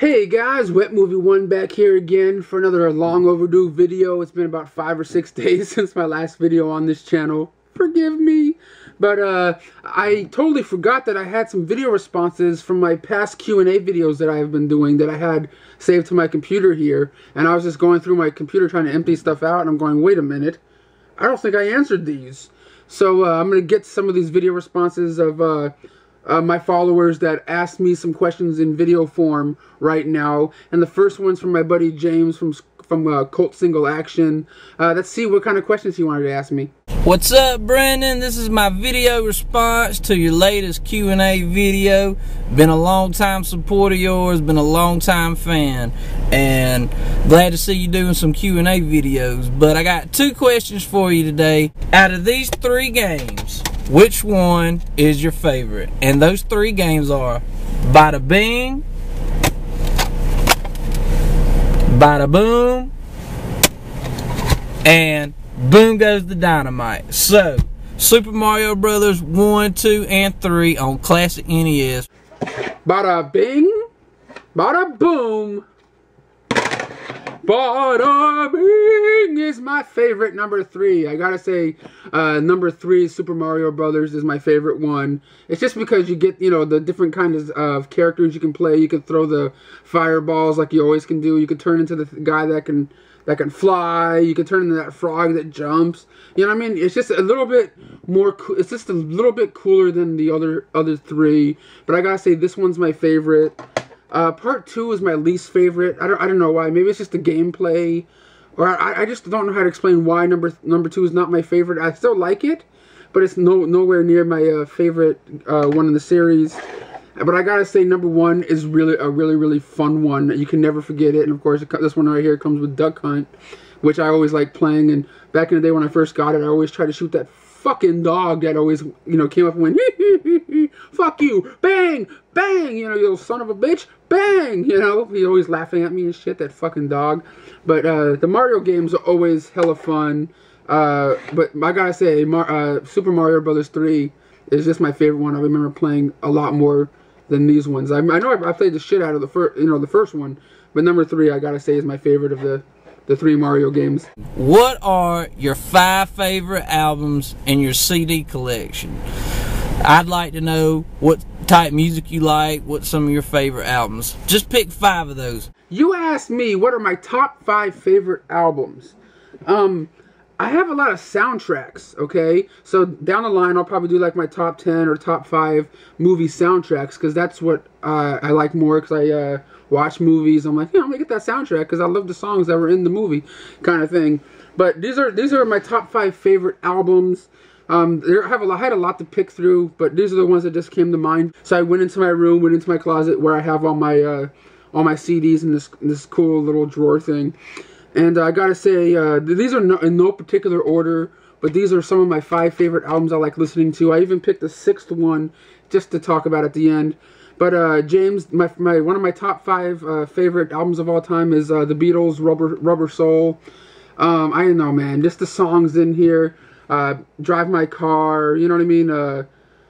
Hey guys, Wet Movie 1 back here again for another long overdue video. It's been about 5 or 6 days since my last video on this channel. Forgive me. But I totally forgot that I had some video responses from my past Q&A videos that I have been doing that I had saved to my computer here. And I was just going through my computer trying to empty stuff out, and I'm going, wait a minute, I don't think I answered these. So I'm going to get some of these video responses of my followers that asked me some questions in video form right now. And the first one's from my buddy James from Cult Single Action. Let's see what kind of questions he wanted to ask me. What's up, Brandon? This is my video response to your latest Q&A video. Been a long time supporter of yours, been a long time fan, and glad to see you doing some Q&A videos. But I got 2 questions for you today. Out of these 3 games, which one is your favorite? And those 3 games are Bada Bing, Bada Boom, and Boom Goes the Dynamite. So, Super Mario Brothers 1, 2, and 3 on classic NES. Bada Bing, Bada Boom, Bada Bing is my favorite number 3. I gotta say, number 3, Super Mario Brothers, is my favorite one. It's just because you get, you know, the different kinds of characters you can play. You can throw the fireballs like you always can do. You can turn into the guy that can fly. You can turn into that frog that jumps. You know what I mean? It's just a little bit more. It's just a little bit cooler than the other 3. But I gotta say, this one's my favorite. Part 2 is my least favorite. I don't know why. Maybe it's just the gameplay, or I just don't know how to explain why number 2 is not my favorite. I still like it, but it's nowhere near my favorite one in the series. But I gotta say, number 1 is really a really fun one. You can never forget it. And of course, this one right here comes with Duck Hunt, which I always like playing. And back in the day when I first got it, I always tried to shoot that fucking dog that always, you know, came up and went, fuck you, bang, bang, you know, you little son of a bitch, bang, you know, he's always laughing at me and shit, that fucking dog. But the Mario games are always hella fun. But I gotta say, Super Mario Brothers 3 is just my favorite one. I remember playing a lot more than these ones. I know I played the shit out of the first one, but number 3, I gotta say, is my favorite of the 3 Mario games. What are your 5 favorite albums in your CD collection? I'd like to know what type of music you like, what's some of your favorite albums. Just pick 5 of those. You asked me what are my top 5 favorite albums. I have a lot of soundtracks, okay? So down the line, I'll probably do like my top 10 or top 5 movie soundtracks, because that's what I like more, because I watch movies. I'm like, yeah, I'm gonna get that soundtrack because I love the songs that were in the movie, kind of thing. But these are my top 5 favorite albums. I had a lot to pick through, but these are the ones that just came to mind. So I went into my room, went into my closet where I have all my CDs in this cool little drawer thing. And I gotta say, these are in no particular order, but these are some of my 5 favorite albums I like listening to. I even picked the 6th one just to talk about at the end. But James, one of my top 5 favorite albums of all time is the Beatles' Rubber Soul. I don't know, man, just the songs in here. Drive My Car, you know what I mean?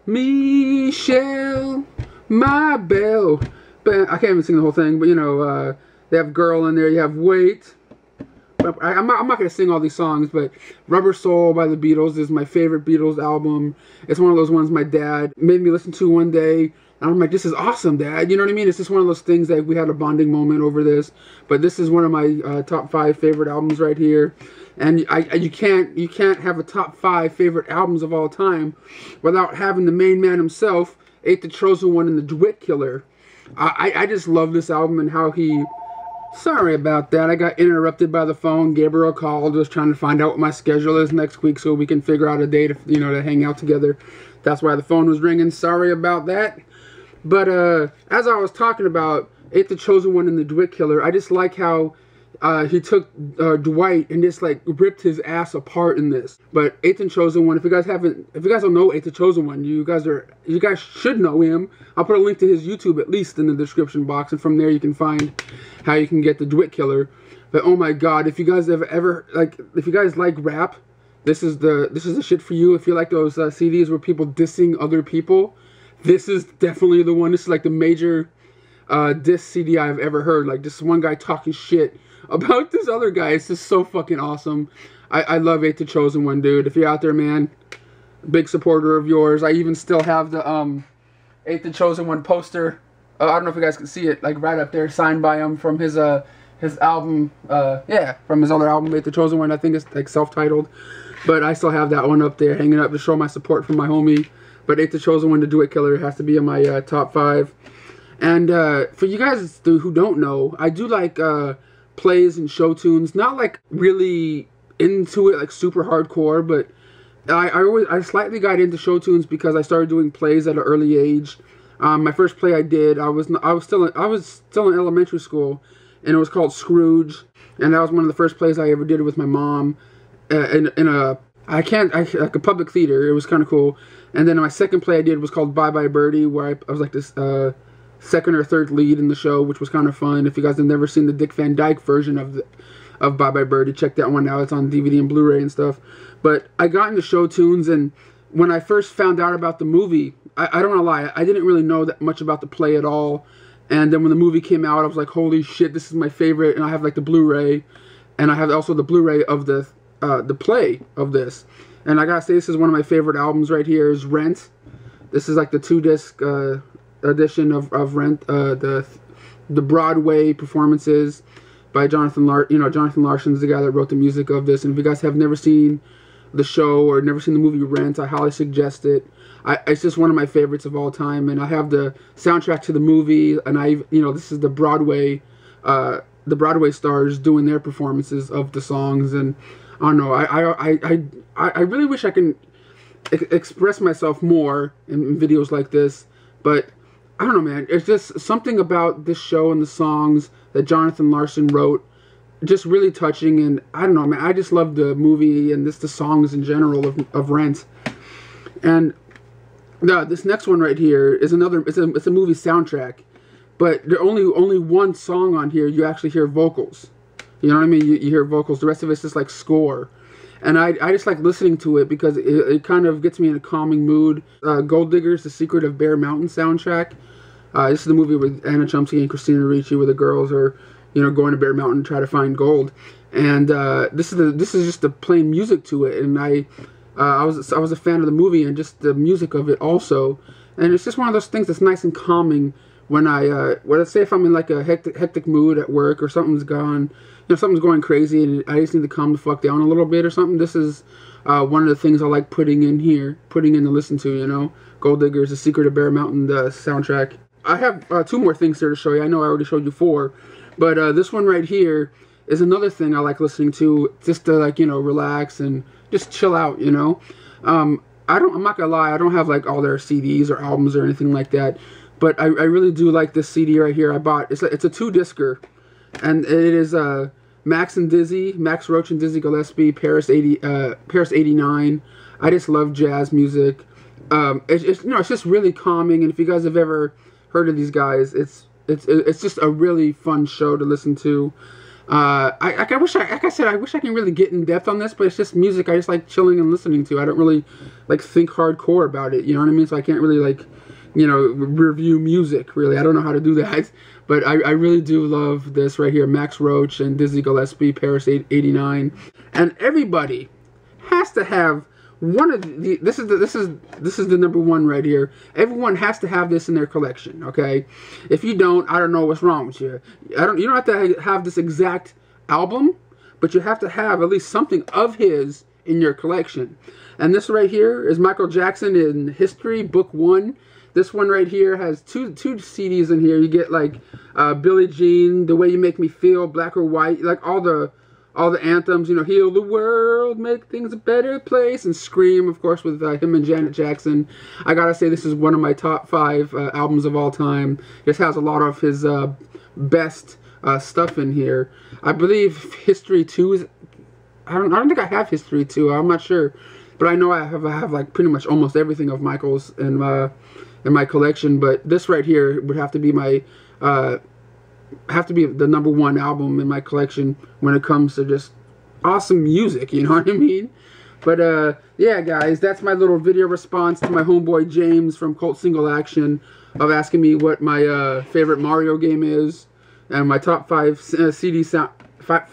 Michelle, my belle. But I can't even sing the whole thing, but you know, they have Girl in there, you have Wait. I'm not going to sing all these songs, but Rubber Soul by the Beatles is my favorite Beatles album. It's one of those ones my dad made me listen to one day, and I'm like, this is awesome, Dad. You know what I mean? It's just one of those things that we had a bonding moment over this. But this is one of my top 5 favorite albums right here. And you can't have a top 5 favorite albums of all time without having the main man himself, Ate the Chosen One, and the Dwight Killer. I just love this album and how he... Sorry about that. I got interrupted by the phone. Gabriel called, was trying to find out what my schedule is next week so we can figure out a day to, you know, to hang out together. That's why the phone was ringing. Sorry about that. But as I was talking about Ate the Chosen One and the Dwight Killer, I just like how he took Dwight and just like ripped his ass apart in this. But Ate the Chosen One, if you guys don't know Ate the Chosen One, you guys should know him. I'll put a link to his YouTube at least in the description box, and from there you can find how you can get the Dwight Killer. But oh my God, if you guys if you guys like rap, this is the shit for you. If you like those CDs where people dissing other people, this is definitely the one. This is like the major diss CD I've ever heard. Like, just one guy talking shit about this other guy. It's just so fucking awesome. I love Ain't the Chosen One, dude. If you're out there, man, big supporter of yours. I even still have the Ain't the Chosen One poster. I don't know if you guys can see it, like right up there, signed by him from his album. Yeah, from his other album, Ain't the Chosen One. I think it's like self-titled, but I still have that one up there, hanging up to show my support for my homie. But Ain't the Chosen One, to Do It Killer, has to be in my top 5. And for you guys who don't know, I do like plays and show tunes. Not like really into it like super hardcore, but I slightly got into show tunes because I started doing plays at an early age. My first play I did, I was still in elementary school, and it was called Scrooge, and that was one of the first plays I ever did with my mom in a like a public theater. It was kind of cool. And then my second play I did was called Bye Bye Birdie, where I was like this second or third lead in the show, which was kind of fun. If you guys have never seen the Dick Van Dyke version of Bye Bye Birdie, check that one out. It's on DVD and Blu-ray and stuff. But I got into show tunes, and when I first found out about the movie, I don't want to lie, I didn't really know that much about the play at all. And then when the movie came out, I was like, holy shit, this is my favorite. And I have like the Blu-ray, and I have also the Blu-ray of the play of this. And I gotta say, this is one of my favorite albums right here, is Rent. This is like the 2-disc edition of Rent, the Broadway performances by Jonathan Larson. You know, Jonathan Larson's the guy that wrote the music of this. And if you guys have never seen the show or never seen the movie Rent, I highly suggest it. It's just one of my favorites of all time, and I have the soundtrack to the movie, and this is the Broadway stars doing their performances of the songs, and I don't know, I really wish I can express myself more in videos like this, but I don't know, man, it's just something about this show and the songs that Jonathan Larson wrote, just really touching, and I don't know, man, I just love the movie and the songs in general of Rent. And this next one right here is another. It's a movie soundtrack, but there only one song on here you actually hear vocals. You know what I mean? You hear vocals. The rest of it's just like score, and I just like listening to it because it kind of gets me in a calming mood. Gold Diggers: The Secret of Bear Mountain soundtrack. This is the movie with Anna Chomsky and Christina Ricci, where the girls are, going to Bear Mountain to try to find gold, and this is just the plain music to it, and I was a fan of the movie and just the music of it also, and it's just one of those things that's nice and calming when let's say if I'm in like a hectic mood at work, or something's going crazy and I just need to calm the fuck down a little bit or something. This is one of the things I like putting in to listen to. Gold Diggers: The Secret of Bear Mountain, the soundtrack. I have 2 more things here to show you. I know I already showed you 4, but this one right here is another thing I like listening to, just to relax and just chill out. I'm not gonna lie, I don't have like all their CDs or albums or anything like that, but I really do like this CD right here I bought. It's a 2-discer, and it is Max Roach and Dizzy Gillespie, Paris 89. I just love jazz music. It's just really calming, and if you guys have ever heard of these guys, it's just a really fun show to listen to. I wish I can really get in depth on this, but it's just music I just like chilling and listening to. I don't really like think hardcore about it, you know what I mean? So I can't really like, review music, really. I don't know how to do that, but I really do love this right here, Max Roach and Dizzy Gillespie, Paris 89. And everybody has to have one of the, this is the number 1 right here. Everyone has to have this in their collection, okay? If you don't, I don't know what's wrong with you. You don't have to have this exact album, but you have to have at least something of his in your collection. And this right here is Michael Jackson in History, Book 1. This one right here has two CDs in here. You get like Billie Jean, The Way You Make Me Feel, Black or White, like all the anthems, Heal the World, Make Things a Better Place, and Scream, of course, with him and Janet Jackson. I gotta say, this is one of my top 5 albums of all time. This has a lot of his best stuff in here. I believe History 2 is, I don't think I have History 2, I'm not sure, but I know I have like pretty much almost everything of Michael's in my collection. But this right here would have to be my the number 1 album in my collection when it comes to just awesome music, you know what I mean? But yeah, guys, that's my little video response to my homeboy James from Cult Single Action of asking me what my favorite Mario game is and my top 5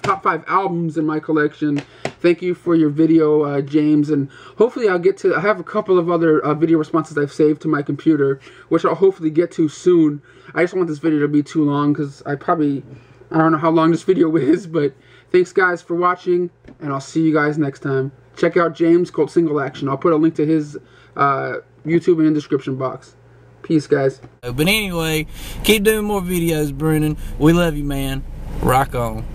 top 5 albums in my collection. Thank you for your video, James, and hopefully I have a couple of other video responses I've saved to my computer, which I'll hopefully get to soon. I just want this video to be too long because I don't know how long this video is, but thanks guys for watching, and I'll see you guys next time. Check out James Cult Single Action. I'll put a link to his YouTube in the description box. Peace, guys. But anyway, keep doing more videos, Brennan. We love you, man. Rock on.